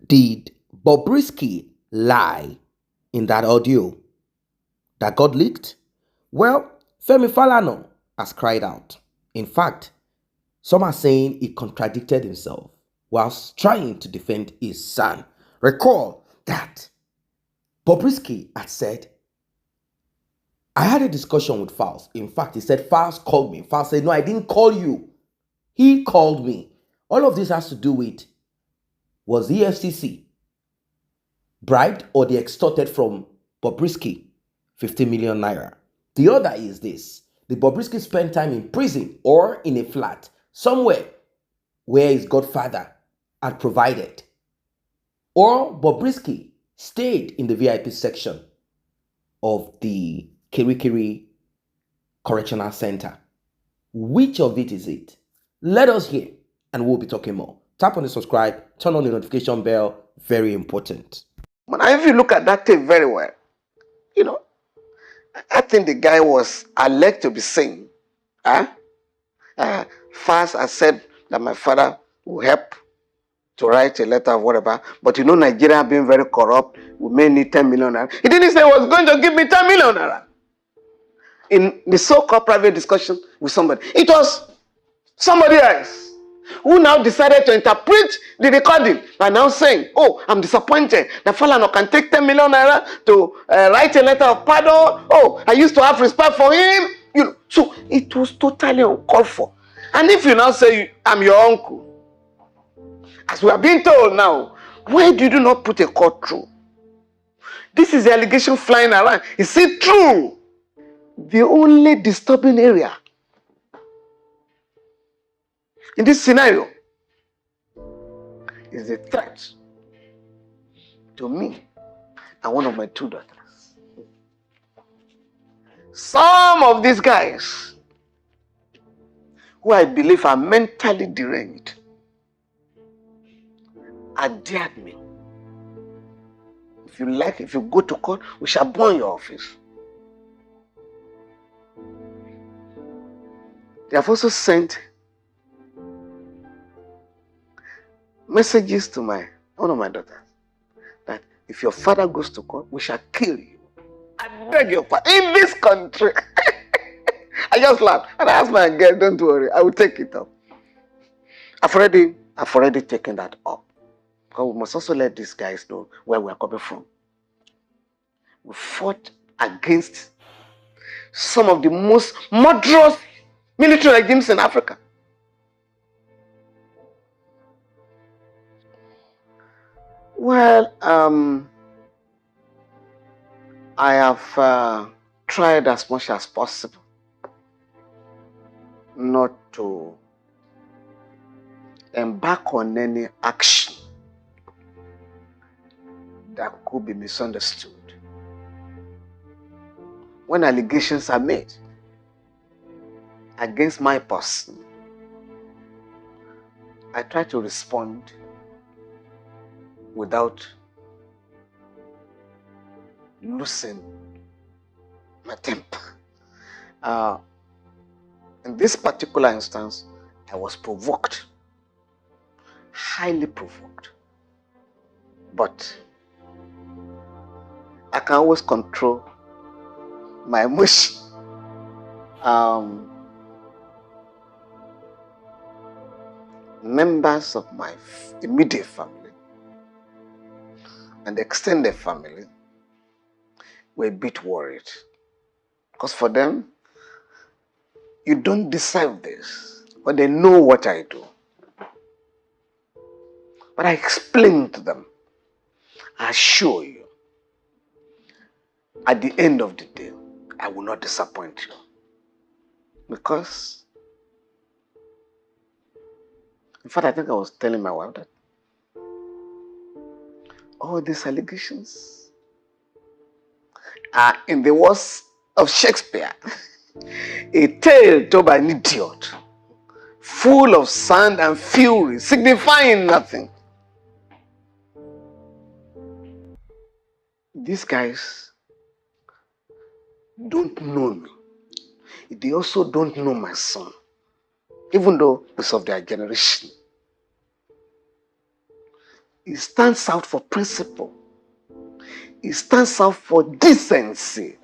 Did Bobrisky lie in that audio that got leaked? Well, Femi Falana has cried out. In fact, some are saying he contradicted himself whilst trying to defend his son. Recall that Bobrisky had said, I had a discussion with Falz. In fact, he said, Falz called me. Falz said, no, I didn't call you. He called me. All of this has to do with, was the EFCC bribed or they extorted from Bobrisky 50 million naira? The other is this: did Bobrisky spend time in prison or in a flat somewhere where his godfather had provided? Or Bobrisky stayed in the VIP section of the Kirikiri Correctional Center? Which of it is it? Let us hear, and we'll be talking more. Tap on the subscribe, turn on the notification bell, very important. But if you look at that tape very well, you know, I think the guy was alleged to be saying, first I said that my father will help to write a letter or whatever, but you know Nigeria being very corrupt, we may need 10 million naira. He didn't say he was going to give me 10 million naira. In the so-called private discussion with somebody, it was somebody else who now decided to interpret the recording by now saying, oh, I'm disappointed that Falana can take 10 million naira to write a letter of pardon. Oh, I used to have respect for him. You know, so it was totally uncalled for. And if you now say, I'm your uncle, as we are being told now, why did you not put a court through? This is the allegation flying around. Is it true? The only disturbing area in this scenario is the threat to me and one of my two daughters. Some of these guys, who I believe are mentally deranged, dared me. If you like, if you go to court, we shall burn your office. They have also sent messages to one of my daughters that if your father goes to court, we shall kill you. I beg your pardon. In this country. I just laughed and I asked my girl, don't worry, I will take it up. I've already taken that up. Because we must also let these guys know where we are coming from. We fought against some of the most murderous military regimes in Africa. Well, I have tried as much as possible not to embark on any action that could be misunderstood when allegations are made against my person. I try to respond without losing my temper. In this particular instance, I was provoked, highly provoked. But I can always control my emotion. Members of my immediate family and extended family were a bit worried. Because for them, you don't deserve this, but they know what I do. But I explained to them, I assure you, at the end of the day, I will not disappoint you. Because, in fact, I think I was telling my wife that all these allegations are, in the words of Shakespeare, a tale told by an idiot, full of sand and fury, signifying nothing. These guys don't know me. They also don't know my son, even though it's of their generation. He stands out for principle. He stands out for decency.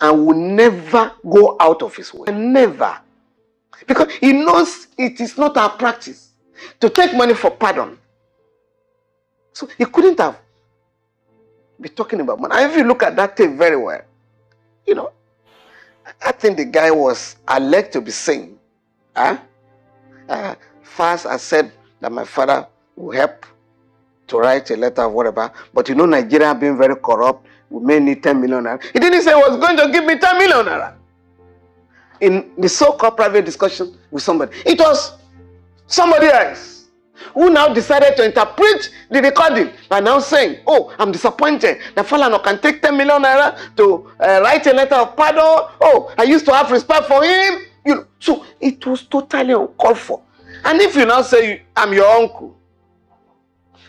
And will never go out of his way. Never. Because he knows it is not our practice to take money for pardon. So he couldn't have been talking about money. And if you look at that tape very well, I think the guy was alleged to be saying, Falz has said that my father will help to write a letter or whatever, but Nigeria being very corrupt, we may need 10 million naira. He didn't say he was going to give me 10 million naira. In the so-called private discussion with somebody, it was somebody else who now decided to interpret the recording by now saying, oh, I'm disappointed that Falana can take 10 million naira to write a letter of pardon. Oh, I used to have respect for him. So it was totally uncalled for. And if you now say, I'm your uncle,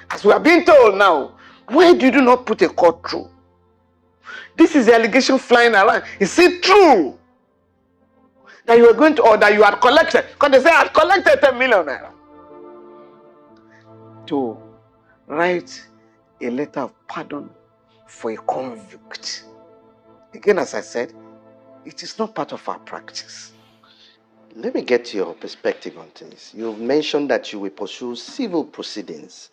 as we are being told now, why did you not put a court through? This is the allegation flying around. Is it true that you were going to, or that you had collected? Because they say I had collected 10 million naira to write a letter of pardon for a convict. Again, as I said, it is not part of our practice. Let me get your perspective on this. You've mentioned that you will pursue civil proceedings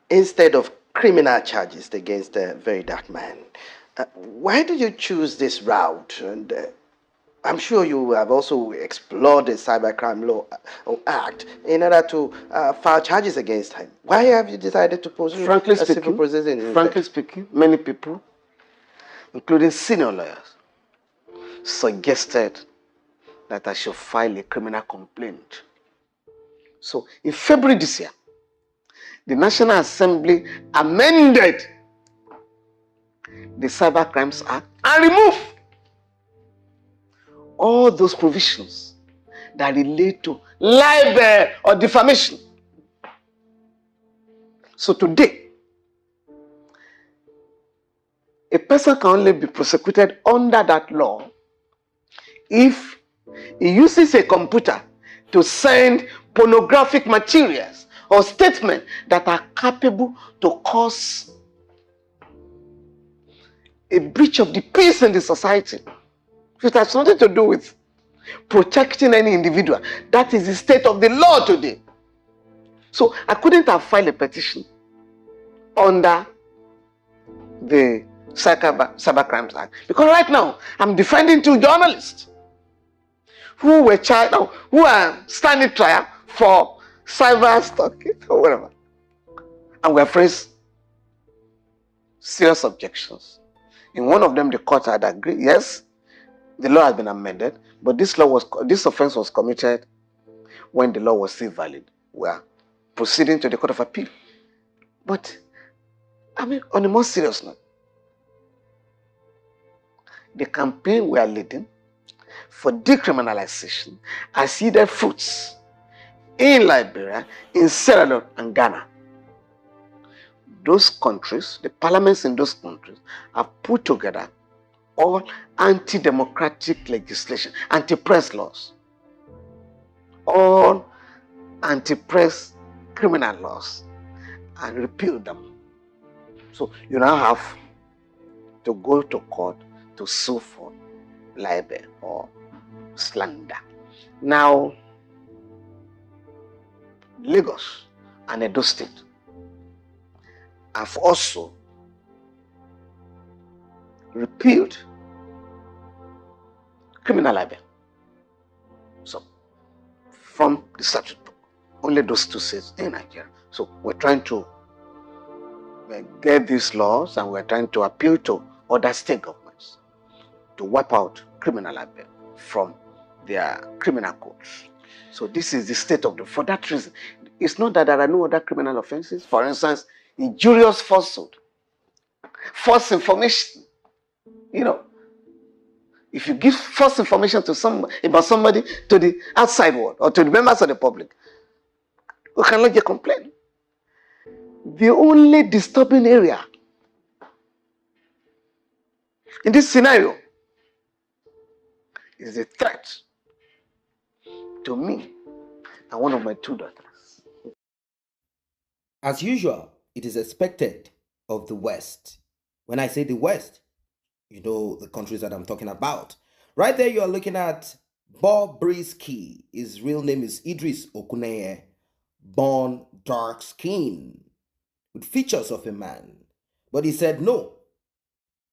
instead of criminal charges against the very dark man. Why did you choose this route? And I'm sure you have also explored the Cybercrime Law Act in order to file charges against him. Why have you decided to pursue civil proceedings? Frankly speaking, many people, including senior lawyers, suggested that I should file a criminal complaint. So in February this year, the National Assembly amended the Cybercrimes Act and removed all those provisions that relate to libel or defamation. So today, a person can only be prosecuted under that law if he uses a computer to send pornographic materials or statements that are capable to cause a breach of the peace in the society. It has nothing to do with protecting any individual. That is the state of the law today. So I couldn't have filed a petition under the Cybercrimes Act, because right now I'm defending two journalists who are standing trial for cyber stalking or whatever, and we have raised serious objections. In one of them, the court had agreed, yes, the law has been amended, but this offense was committed when the law was still valid. We are proceeding to the Court of Appeal. But on a more serious note, the campaign we are leading for decriminalization has yielded fruits in Liberia, in Sierra Leone, and Ghana. Those countries, the parliaments in those countries, have put together all anti-democratic legislation, anti-press laws, all anti-press criminal laws, and repeal them. So you now have to go to court to sue for libel or slander. Now, Lagos and Edo State have also repealed criminal libel. So, from the statute book, only those two states in Nigeria. So, we're trying to get these laws, and we're trying to appeal to other state governments to wipe out criminal libel from their criminal codes. So this is the state of for that reason. It's not that there are no other criminal offenses. For instance, injurious falsehood, false information. If you give false information to about somebody to the outside world or to the members of the public, we cannot get complaint. The only disturbing area in this scenario is the threat to me and one of my two daughters. As usual, it is expected of the West. When I say the West, you know the countries that I'm talking about. Right there, you are looking at Bobrisky. His real name is Idris Okuneye, born dark skin, with features of a man. But he said, no,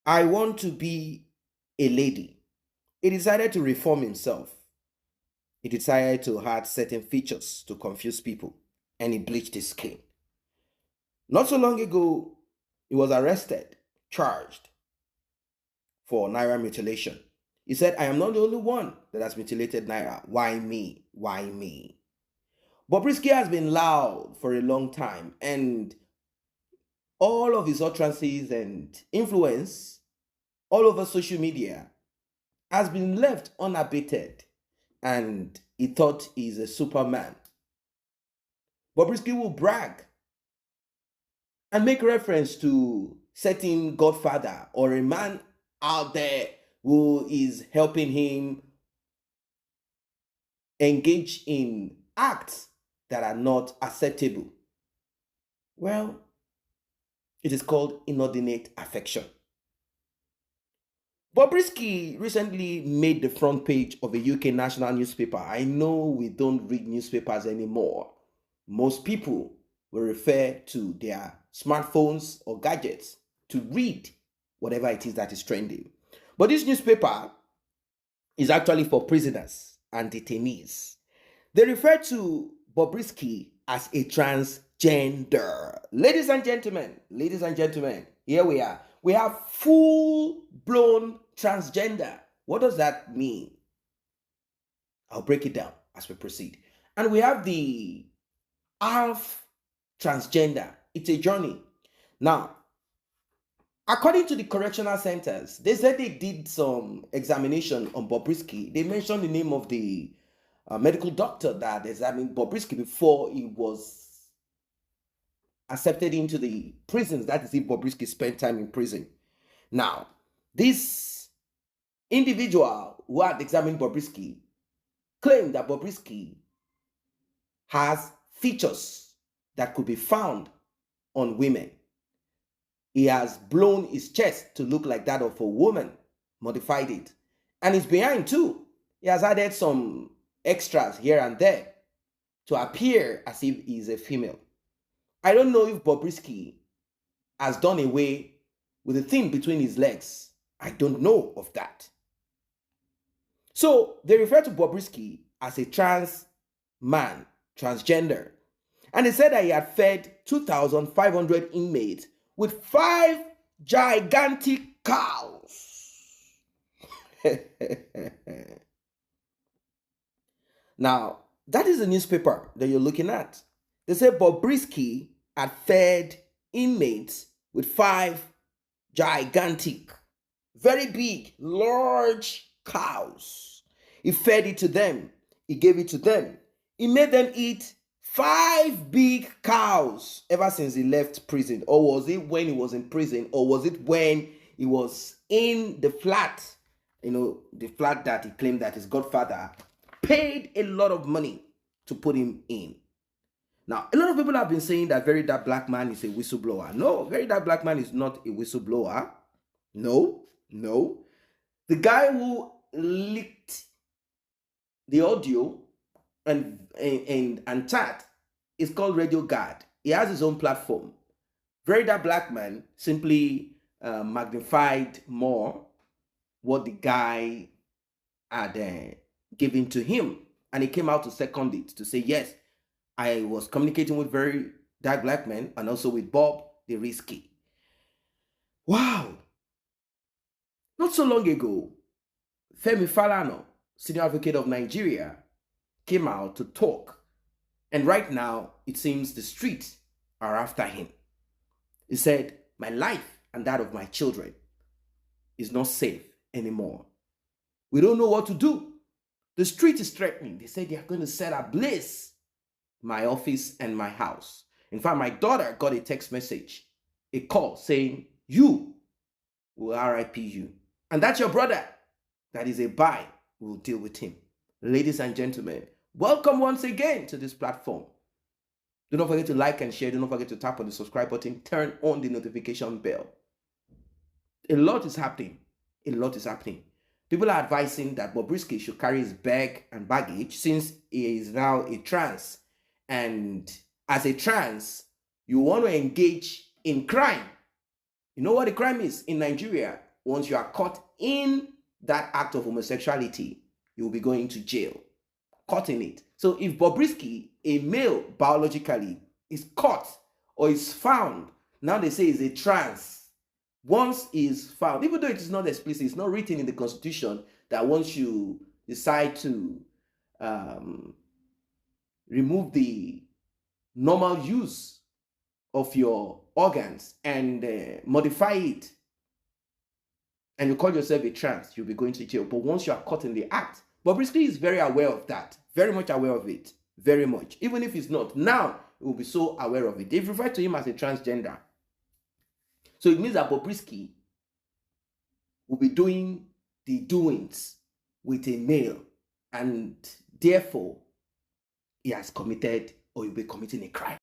I want to be a lady. He decided to reform himself. He decided to add certain features to confuse people, and he bleached his skin. Not so long ago, he was arrested, charged for Naira mutilation. He said, I am not the only one that has mutilated Naira. Why me? Why me? Bobrisky has been loud for a long time, and all of his utterances and influence all over social media has been left unabated, and he thought he's a superman. Bobrisky will brag and make reference to certain godfather or a man out there who is helping him engage in acts that are not acceptable. Well, it is called inordinate affection. Bobrisky recently made the front page of a UK national newspaper. I know we don't read newspapers anymore. Most people will refer to their smartphones or gadgets to read whatever it is that is trending. But this newspaper is actually for prisoners and detainees. They refer to Bobrisky as a transgender. Ladies and gentlemen, here we are. We have full-blown transgender. What does that mean? I'll break it down as we proceed. And we have the half transgender. It's a journey. Now, according to the correctional centers, they said they did some examination on Bobrisky. They mentioned the name of the medical doctor that examined Bobrisky before he was accepted into the prisons. That is if Bobrisky spent time in prison. Now, this individual who had examined Bobrisky claimed that Bobrisky has features that could be found on women. He has blown his chest to look like that of a woman, modified it. And his behind too. He has added some extras here and there to appear as if he's a female. I don't know if Bobrisky has done away with the thing between his legs. I don't know of that. So they refer to Bobrisky as a trans man, transgender. And they said that he had fed 2,500 inmates with 5 gigantic cows. Now, that is the newspaper that you're looking at. They say Bobrisky had fed inmates with 5 gigantic, very big, large cows. He fed it to them. He gave it to them. He made them eat 5 big cows ever since he left prison. Or was it when he was in prison? Or was it when he was in the flat? You know, the flat that he claimed that his godfather paid a lot of money to put him in. Now, a lot of people have been saying that Very Dark Black Man is a whistleblower. No, Very Dark Black Man is not a whistleblower. No. The guy who leaked the audio and chat is called Radio Guard. He has his own platform. Very Dark Black Man simply magnified more what the guy had given to him. And he came out to second it, to say, yes, I was communicating with Very Dark Black Man and also with Bob the Risky. Wow. Not so long ago, Falana, senior advocate of Nigeria, came out to talk. And right now, it seems the streets are after him. He said, my life and that of my children is not safe anymore. We don't know what to do. The street is threatening. They say they are going to set ablaze my office and my house. In fact, my daughter got a text message, a call saying, you will RIP you. And that's your brother. That is a bye. We'll deal with him. Ladies and gentlemen, welcome once again to this platform. Do not forget to like and share. Do not forget to tap on the subscribe button. Turn on the notification bell. A lot is happening. A lot is happening. People are advising that Bobrisky should carry his bag and baggage since he is now a trans. And as a trans, you want to engage in crime. You know what the crime is in Nigeria? Once you are caught in that act of homosexuality, you will be going to jail. Caught in it. So if Bobrisky, a male biologically, is caught or is found, now they say is a trans. Once is found, even though it is not explicit, it's not written in the Constitution that once you decide to remove the normal use of your organs and modify it, and you call yourself a trans, you'll be going to jail. But once you are caught in the act, Bobrisky is very aware of that, very much aware of it, very much. Even if he's not, now he will be so aware of it. They've referred to him as a transgender. So it means that Bobrisky will be doing the doings with a male, and therefore he has committed or will be committing a crime.